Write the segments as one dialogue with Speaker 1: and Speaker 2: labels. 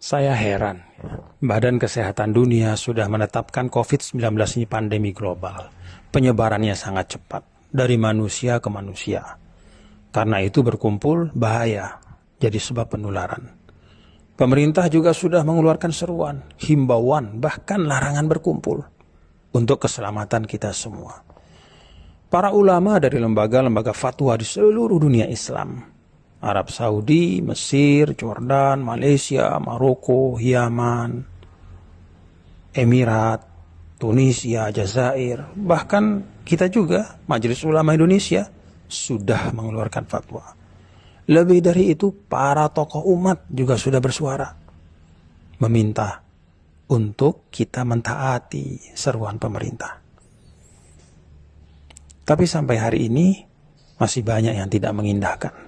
Speaker 1: Saya heran, Badan Kesehatan Dunia sudah menetapkan COVID-19 ini pandemi global. Penyebarannya sangat cepat, dari manusia ke manusia. Karena itu berkumpul bahaya, jadi sebab penularan. Pemerintah juga sudah mengeluarkan seruan, himbauan, bahkan larangan berkumpul untuk keselamatan kita semua. Para ulama dari lembaga-lembaga fatwa di seluruh dunia Islam, Arab Saudi, Mesir, Jordan, Malaysia, Maroko, Yaman, Emirat, Tunisia, Jazair, bahkan kita juga, Majelis Ulama Indonesia, sudah mengeluarkan fatwa. Lebih dari itu, para tokoh umat juga sudah bersuara, meminta untuk kita mentaati seruan pemerintah. Tapi sampai hari ini, masih banyak yang tidak mengindahkan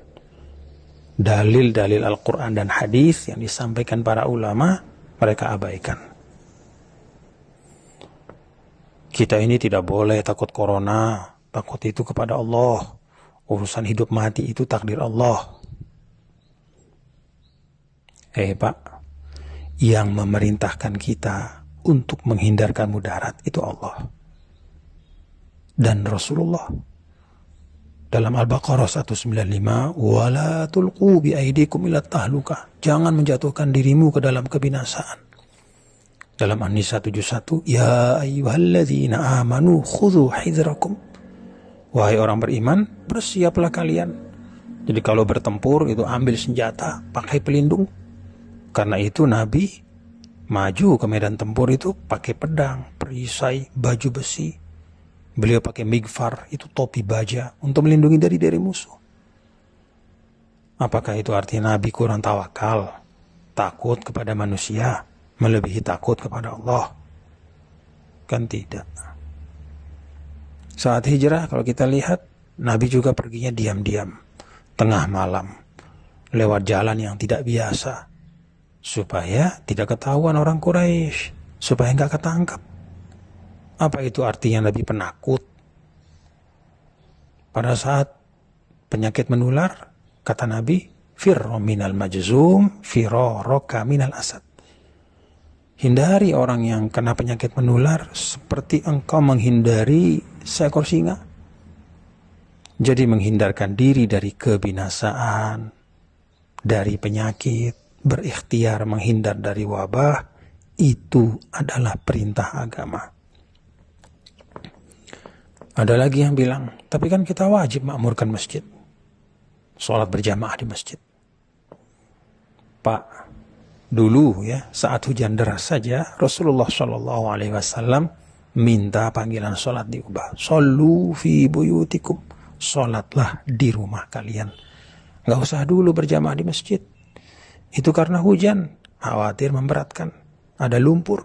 Speaker 1: dalil-dalil Al-Quran dan hadis yang disampaikan para ulama, mereka abaikan. Kita ini tidak boleh takut corona, takut itu kepada Allah. Urusan hidup mati itu takdir Allah. Pak, yang memerintahkan kita untuk menghindarkan mudarat itu Allah dan Rasulullah. Dalam Al-Baqarah 195, wala tulqu bi aidikum ila tahlukah. Jangan menjatuhkan dirimu ke dalam kebinasaan. Dalam An-Nisa 71, ya ayyuhalladzina amanu khudhu hidrakum. Wahai orang beriman, bersiaplah kalian. Jadi kalau bertempur itu ambil senjata, pakai pelindung. Karena itu Nabi maju ke medan tempur itu pakai pedang, perisai, baju besi. Beliau pakai migfar, itu topi baja, untuk melindungi dari musuh. Apakah itu artinya Nabi kurang tawakal, takut kepada manusia, melebihi takut kepada Allah? Kan tidak. Saat hijrah, kalau kita lihat, Nabi juga perginya diam-diam, tengah malam, lewat jalan yang tidak biasa, supaya tidak ketahuan orang Quraisy, supaya nggak ketangkap. Apa itu artinya Nabi penakut? Pada saat penyakit menular, kata Nabi, firro minal majzum, firoroka minal asad. Hindari orang yang kena penyakit menular seperti engkau menghindari seekor singa. Jadi menghindarkan diri dari kebinasaan, dari penyakit, berikhtiar menghindar dari wabah, itu adalah perintah agama. Ada lagi yang bilang, tapi kan kita wajib makmurkan masjid. Sholat berjamaah di masjid. Pak, dulu ya, saat hujan deras saja, Rasulullah SAW minta panggilan sholat diubah. Shollu fi buyutikum. Sholatlah di rumah kalian. Gak usah dulu berjamaah di masjid. Itu karena hujan, khawatir memberatkan. Ada lumpur.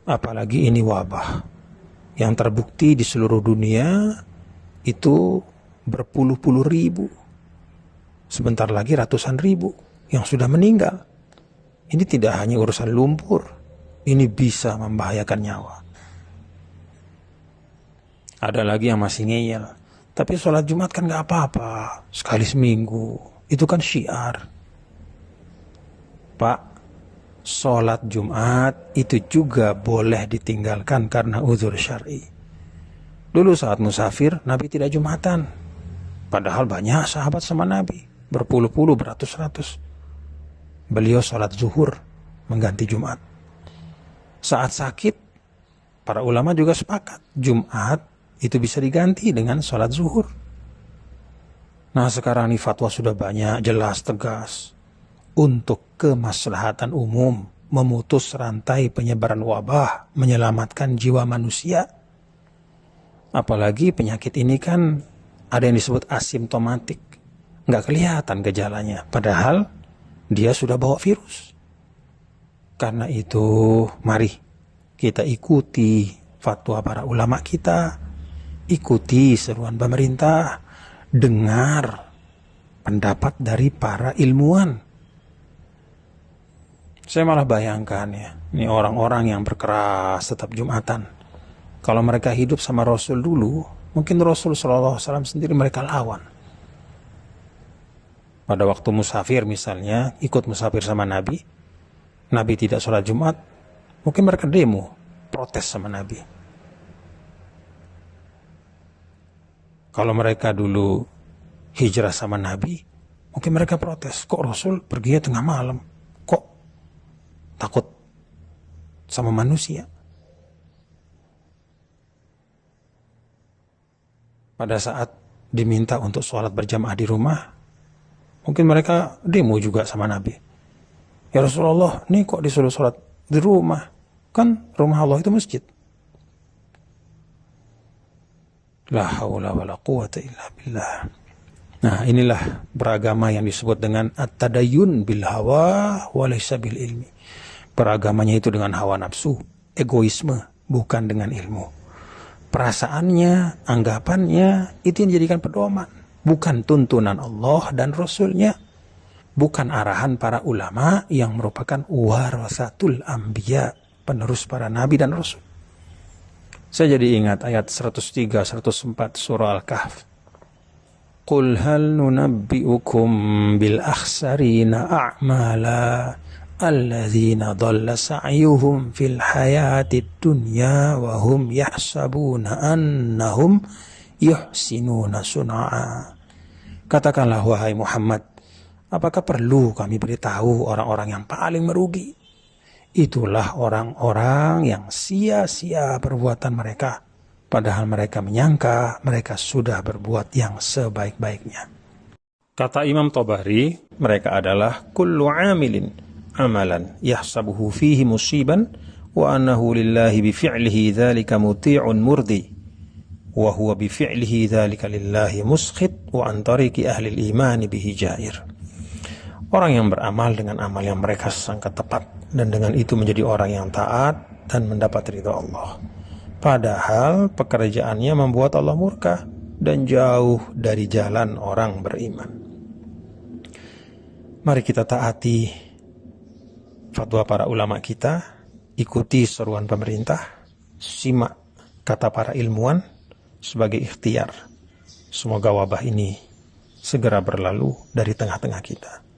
Speaker 1: Apalagi ini wabah yang terbukti di seluruh dunia itu berpuluh-puluh ribu. Sebentar lagi ratusan ribu yang sudah meninggal. Ini tidak hanya urusan lumpur, ini bisa membahayakan nyawa. Ada lagi yang masih ngeyel, tapi sholat Jumat kan gak apa-apa, sekali seminggu, itu kan syiar. Pak, sholat Jumat itu juga boleh ditinggalkan karena uzur syar'i. Dulu saat musafir, Nabi tidak Jumatan. Padahal banyak sahabat sama Nabi, berpuluh-puluh, beratus-ratus. Beliau sholat zuhur, mengganti Jumat. Saat sakit, para ulama juga sepakat, Jumat itu bisa diganti dengan sholat zuhur. Nah sekarang ini fatwa sudah banyak, jelas, tegas. Untuk kemaslahatan umum, memutus rantai penyebaran wabah, menyelamatkan jiwa manusia. Apalagi penyakit ini kan ada yang disebut asimptomatik. Nggak kelihatan gejalanya, padahal dia sudah bawa virus. Karena itu, mari kita ikuti fatwa para ulama kita, ikuti seruan pemerintah, dengar pendapat dari para ilmuwan. Saya malah bayangkan ya, ini orang-orang yang berkeras tetap Jumatan. Kalau mereka hidup sama Rasul dulu, mungkin Rasul SAW sendiri mereka lawan. Pada waktu musafir misalnya, ikut musafir sama Nabi, Nabi tidak sholat Jumat, mungkin mereka demo, protes sama Nabi. Kalau mereka dulu hijrah sama Nabi, mungkin mereka protes, kok Rasul pergi tengah malam, kok takut sama manusia. Pada saat diminta untuk sholat berjamaah di rumah, mungkin mereka demo juga sama Nabi. Ya Rasulullah, nih kok disuruh sholat di rumah? Kan rumah Allah itu masjid. La haula wa la quwata illa billah. Nah, inilah beragama yang disebut dengan at-tadayyun bil hawa wa laysa bil ilmi. Beragamanya itu dengan hawa nafsu, egoisme, bukan dengan ilmu. Perasaannya, anggapannya, itu yang dijadikan pedoman. Bukan tuntunan Allah dan Rasulnya. Bukan arahan para ulama yang merupakan warasatul anbiya, penerus para nabi dan rasul. Saya jadi ingat ayat 103, 104 surah Al-Kahf. Qul hal nunabbi'ukum bil akhsarina a'mala alladzina dhalla sa'yuhum fil hayatid dunya wa hum yahsabuna annahum yuhsinuna sun'a. Katakanlah wahai Muhammad, apakah perlu kami beritahu orang-orang yang paling merugi? Itulah orang-orang yang sia-sia perbuatan mereka, padahal mereka menyangka mereka sudah berbuat yang sebaik-baiknya. Kata Imam Tabari, mereka adalah kullu amilin amalan yahsabuhu fihi musiban wa annahu lillahi bifi'lihi dzalika muti'un murdi wa huwa bifi'lihi dzalika lillahi muskhit wa an tariqi ahli al-iman bihi jair. Orang yang beramal dengan amal yang mereka sangka tepat dan dengan itu menjadi orang yang taat dan mendapat ridha Allah, padahal pekerjaannya membuat Allah murka dan jauh dari jalan orang beriman. Mari kita taati fatwa para ulama kita, ikuti seruan pemerintah, simak kata para ilmuwan sebagai ikhtiar. Semoga wabah ini segera berlalu dari tengah-tengah kita.